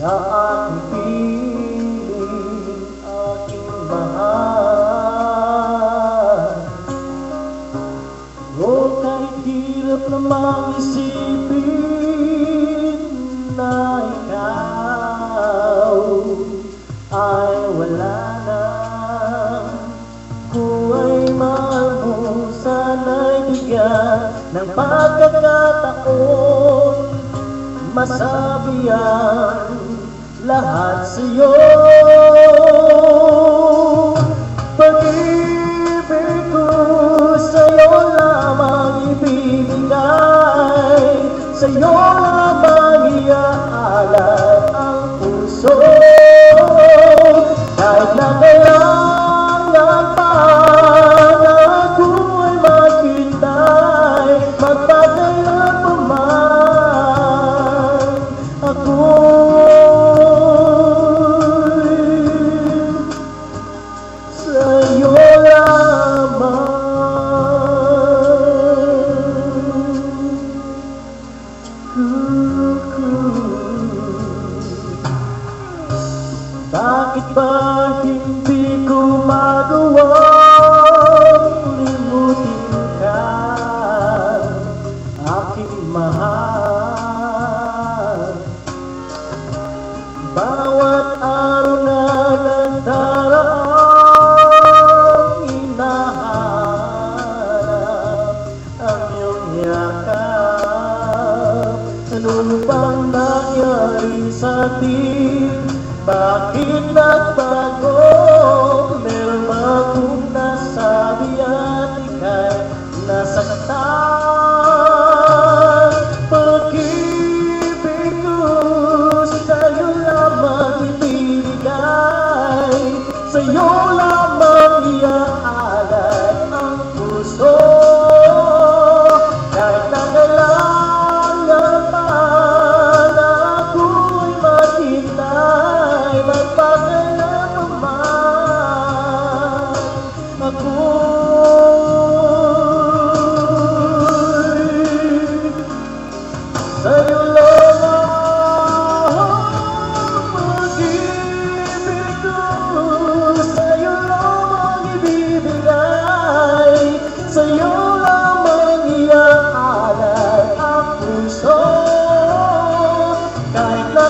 sa aking piling, aking mahal. O kahit hirap namang isipin na ikaw ay wala na, kung ay mahal mo, sana'y bigyan ng pagkakataon, masabi yan lahat sa'yo. Pag-ibig ko sa'yo lamang ibibigay, sa'yo lamang iaalay ang puso. Kahit na kailangan pa na ako'y maghintay, magpakailan pa man ako'y sa'yo lamang. Bakit ba hindi ko magawang limutin ka, aking mahal? Bawat araw na nagdaraang hinahanap ang iyong yakap. Ano bang nangyari sa atin? Bakit nagbago? Meron ba akong nasabi at ika'y nasaktan? Pag-ibig ko sa'yo lamang ibibigay, sa'yo lamang iaalay ang puso. Kahit na kailangan pa na ako'y maghintay, magpakailan pa man ako'y sa'yo lamang. Pag-ibig ko sa'yo lamang ibibigay, sa'yo lamang iaalay ang puso. Kahit na